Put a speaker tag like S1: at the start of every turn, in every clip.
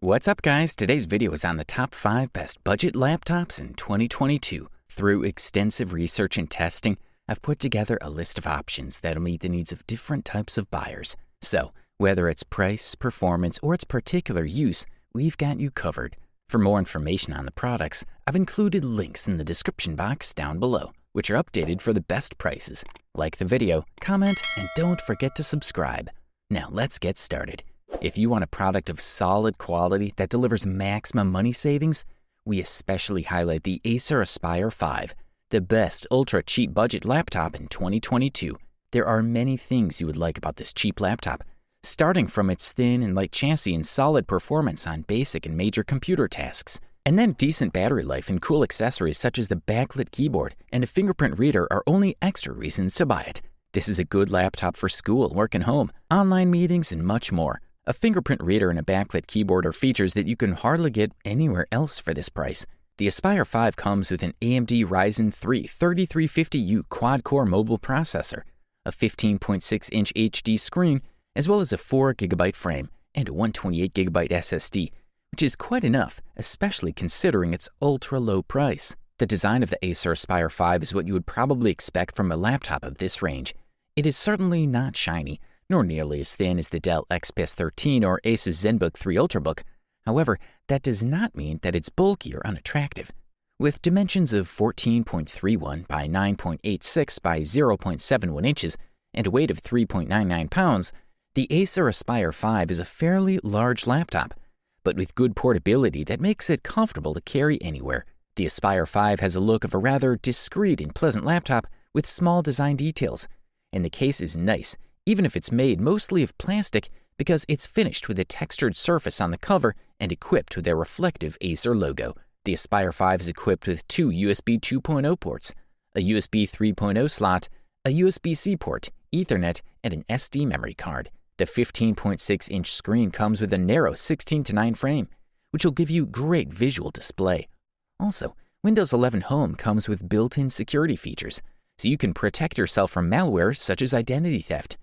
S1: What's up, guys? Today's video is on the top 5 best budget laptops in 2022. Through extensive research and testing, I've put together a list of options that'll meet the needs of different types of buyers. So, whether it's price, performance, or its particular use, we've got you covered. For more information on the products, I've included links in the description box down below, which are updated for the best prices. Like the video, comment, and don't forget to subscribe. Now let's get started. If you want a product of solid quality that delivers maximum money savings, we especially highlight the Acer Aspire 5, the best ultra-cheap budget laptop in 2022. There are many things you would like about this cheap laptop, starting from its thin and light chassis and solid performance on basic and major computer tasks. And then decent battery life and cool accessories such as the backlit keyboard and a fingerprint reader are only extra reasons to buy it. This is a good laptop for school, work and home, online meetings, and much more. A fingerprint reader and a backlit keyboard are features that you can hardly get anywhere else for this price. The Aspire 5 comes with an AMD Ryzen 3 3350U quad-core mobile processor, a 15.6-inch HD screen, as well as a 4GB frame and a 128GB SSD, which is quite enough, especially considering its ultra-low price. The design of the Acer Aspire 5 is what you would probably expect from a laptop of this range. It is certainly not shiny, nor nearly as thin as the Dell XPS 13 or Asus ZenBook 3 Ultrabook. However, that does not mean that it's bulky or unattractive. With dimensions of 14.31 by 9.86 by 0.71 inches and a weight of 3.99 pounds, the Acer Aspire 5 is a fairly large laptop, but with good portability that makes it comfortable to carry anywhere. The Aspire 5 has a look of a rather discreet and pleasant laptop with small design details, and the case is nice, even if it's made mostly of plastic, because it's finished with a textured surface on the cover and equipped with their reflective Acer logo. The Aspire 5 is equipped with 2 USB 2.0 ports, a USB 3.0 slot, a USB-C port, Ethernet, and an SD memory card. The 15.6-inch screen comes with a narrow 16:9 frame, which will give you great visual display. Also, Windows 11 Home comes with built-in security features, so you can protect yourself from malware such as identity theft.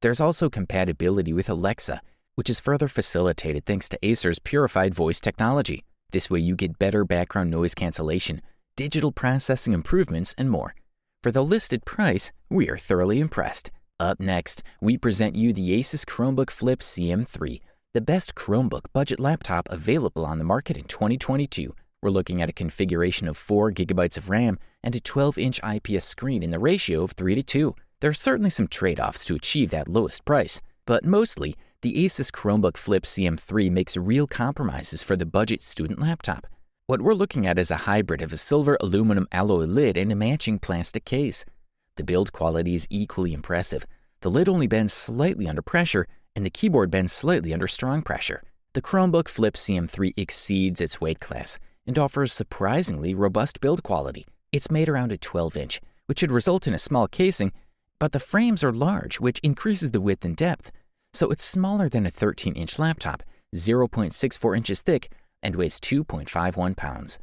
S1: There's also compatibility with Alexa, which is further facilitated thanks to Acer's purified voice technology. This way you get better background noise cancellation, digital processing improvements, and more. For the listed price, we are thoroughly impressed. Up next, we present you the Asus Chromebook Flip CM3, the best Chromebook budget laptop available on the market in 2022. We're looking at a configuration of 4GB of RAM and a 12-inch IPS screen in the ratio of 3:2. There are certainly some trade-offs to achieve that lowest price, but mostly, the Asus Chromebook Flip CM3 makes real compromises for the budget student laptop. What we're looking at is a hybrid of a silver aluminum alloy lid and a matching plastic case. The build quality is equally impressive. The lid only bends slightly under pressure, and the keyboard bends slightly under strong pressure. The Chromebook Flip CM3 exceeds its weight class and offers surprisingly robust build quality. It's made around a 12-inch, which should result in a small casing, but the frames are large, which increases the width and depth, so it's smaller than a 13-inch laptop, 0.64 inches thick, and weighs 2.51 pounds.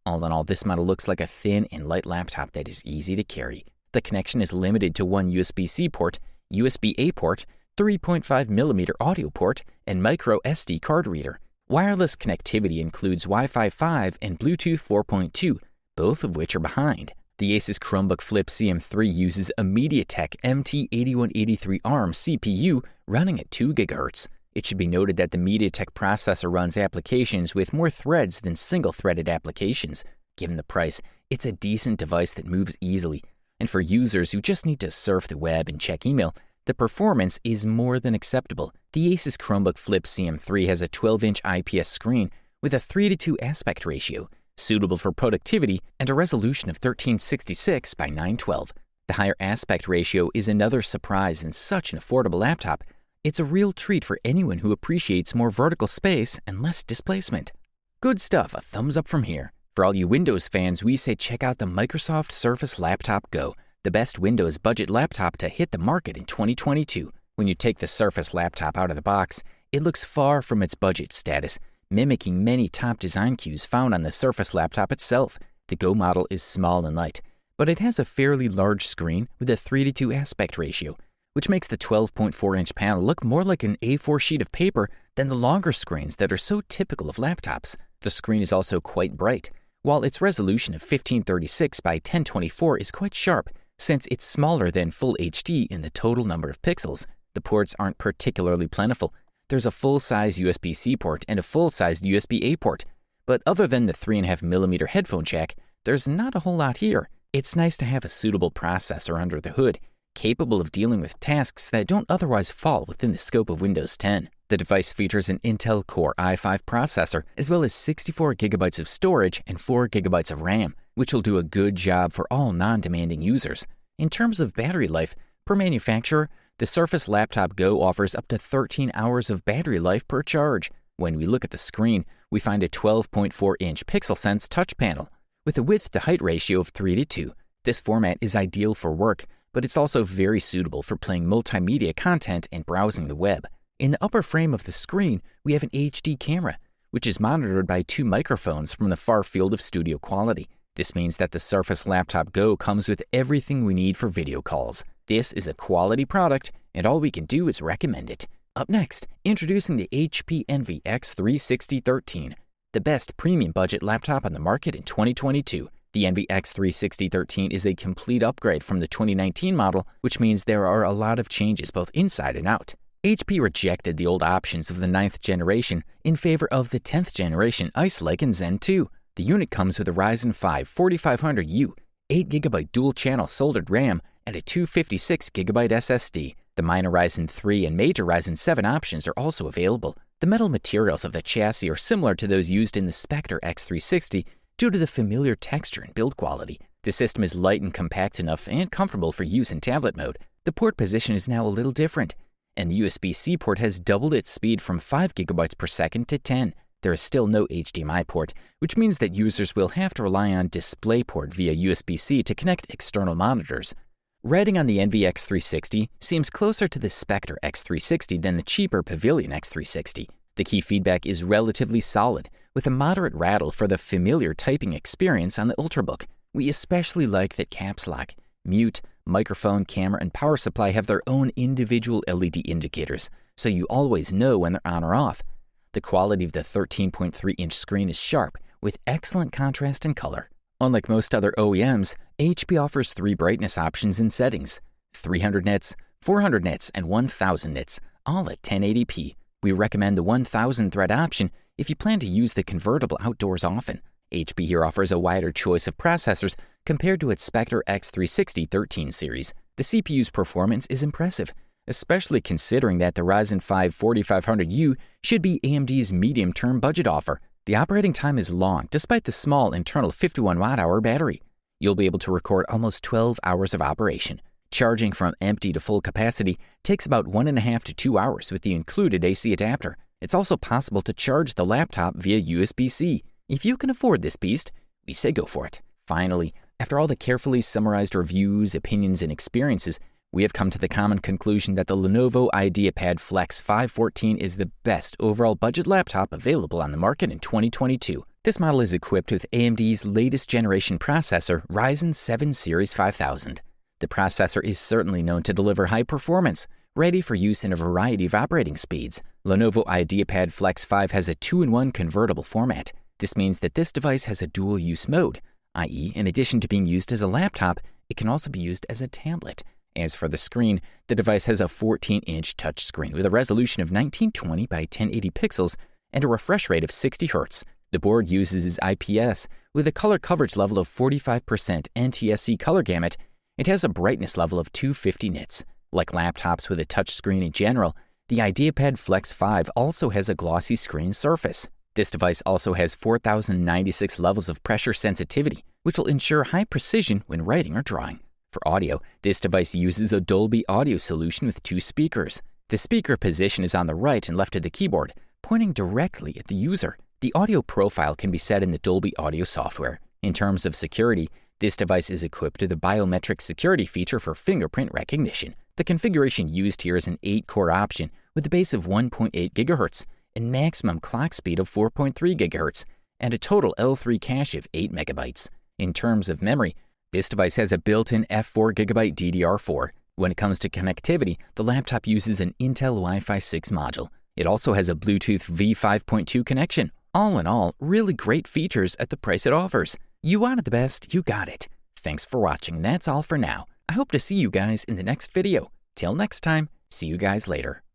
S1: All in all, this model looks like a thin and light laptop that is easy to carry. The connection is limited to one USB-C port, USB-A port, 3.5mm audio port, and micro SD card reader. Wireless connectivity includes Wi-Fi 5 and Bluetooth 4.2, both of which are behind. The Asus Chromebook Flip CM3 uses a MediaTek MT8183 ARM CPU running at 2 GHz. It should be noted that the MediaTek processor runs applications with more threads than single-threaded applications. Given the price, it's a decent device that moves easily, and for users who just need to surf the web and check email, the performance is more than acceptable. The Asus Chromebook Flip CM3 has a 12-inch IPS screen with a 3:2 aspect ratio, suitable for productivity, and a resolution of 1366 by 912. The higher aspect ratio is another surprise in such an affordable laptop. It's a real treat for anyone who appreciates more vertical space and less displacement. Good stuff, a thumbs up from here. For all you Windows fans, we say check out the Microsoft Surface Laptop Go, the best Windows budget laptop to hit the market in 2022. When you take the Surface laptop out of the box, it looks far from its budget status, mimicking many top design cues found on the Surface laptop itself. The Go model is small and light, but it has a fairly large screen with a 3:2 aspect ratio, which makes the 12.4-inch panel look more like an A4 sheet of paper than the longer screens that are so typical of laptops. The screen is also quite bright, while its resolution of 1536 by 1024 is quite sharp, since it's smaller than Full HD in the total number of pixels. The ports aren't particularly plentiful. There's a full-size USB-C port and a full-sized USB-A port, but other than the 3.5mm headphone jack, there's not a whole lot here. It's nice to have a suitable processor under the hood, capable of dealing with tasks that don't otherwise fall within the scope of Windows 10. The device features an Intel Core i5 processor, as well as 64GB of storage and 4GB of RAM, which will do a good job for all non-demanding users. In terms of battery life, per manufacturer, the Surface Laptop Go offers up to 13 hours of battery life per charge. When we look at the screen, we find a 12.4-inch PixelSense touch panel, with a width-to-height ratio of 3:2. This format is ideal for work, but it's also very suitable for playing multimedia content and browsing the web. In the upper frame of the screen, we have an HD camera, which is monitored by 2 microphones from the far field of studio quality. This means that the Surface Laptop Go comes with everything we need for video calls. This is a quality product, and all we can do is recommend it. Up next, introducing the HP Envy X360 13, the best premium budget laptop on the market in 2022. The Envy X360 13 is a complete upgrade from the 2019 model, which means there are a lot of changes both inside and out. HP rejected the old options of the 9th generation in favor of the 10th generation Ice Lake and Zen 2. The unit comes with a Ryzen 5 4500U, 8GB dual-channel soldered RAM, and a 256GB SSD. The minor Ryzen 3 and major Ryzen 7 options are also available. The metal materials of the chassis are similar to those used in the Spectre X360 due to the familiar texture and build quality. The system is light and compact enough and comfortable for use in tablet mode. The port position is now a little different, and the USB-C port has doubled its speed from 5GB per second to 10. There is still no HDMI port, which means that users will have to rely on DisplayPort via USB-C to connect external monitors. Writing on the Envy X360 seems closer to the Spectre X360 than the cheaper Pavilion X360. The key feedback is relatively solid, with a moderate rattle for the familiar typing experience on the Ultrabook. We especially like that caps lock, mute, microphone, camera, and power supply have their own individual LED indicators, so you always know when they're on or off. The quality of the 13.3-inch screen is sharp, with excellent contrast and color. Unlike most other OEMs, HP offers 3 brightness options in settings: 300 nits, 400 nits, and 1000 nits, all at 1080p. We recommend the 1000 thread option if you plan to use the convertible outdoors often. HP here offers a wider choice of processors compared to its Spectre X360 13 series. The CPU's performance is impressive, especially considering that the Ryzen 5 4500U should be AMD's medium-term budget offer. The operating time is long, despite the small internal 51 watt-hour battery. You'll be able to record almost 12 hours of operation. Charging from empty to full capacity takes about 1.5 to 2 hours with the included AC adapter. It's also possible to charge the laptop via USB-C. If you can afford this beast, we say go for it. Finally, after all the carefully summarized reviews, opinions, and experiences, we have come to the common conclusion that the Lenovo IdeaPad Flex 514 is the best overall budget laptop available on the market in 2022. This model is equipped with AMD's latest generation processor, Ryzen 7 Series 5000. The processor is certainly known to deliver high performance, ready for use in a variety of operating speeds. Lenovo IdeaPad Flex 5 has a 2-in-1 convertible format. This means that this device has a dual-use mode, i.e., in addition to being used as a laptop, it can also be used as a tablet. As for the screen, the device has a 14-inch touchscreen with a resolution of 1920 by 1080 pixels and a refresh rate of 60 Hz. The board uses IPS with a color coverage level of 45% NTSC color gamut. It has a brightness level of 250 nits. Like laptops with a touchscreen in general, the IdeaPad Flex 5 also has a glossy screen surface. This device also has 4096 levels of pressure sensitivity, which will ensure high precision when writing or drawing. For audio, this device uses a Dolby Audio solution with 2 speakers. The speaker position is on the right and left of the keyboard, pointing directly at the user. The audio profile can be set in the Dolby Audio software. In terms of security, this device is equipped with a biometric security feature for fingerprint recognition. The configuration used here is an 8-core option with a base of 1.8 GHz and maximum clock speed of 4.3 GHz and a total L3 cache of 8 MB. In terms of memory, this device has a built-in F4 GB DDR4. When it comes to connectivity, the laptop uses an Intel Wi-Fi 6 module. It also has a Bluetooth V5.2 connection. All in all, really great features at the price it offers. You wanted the best, you got it. Thanks for watching. That's all for now. I hope to see you guys in the next video. Till next time, see you guys later.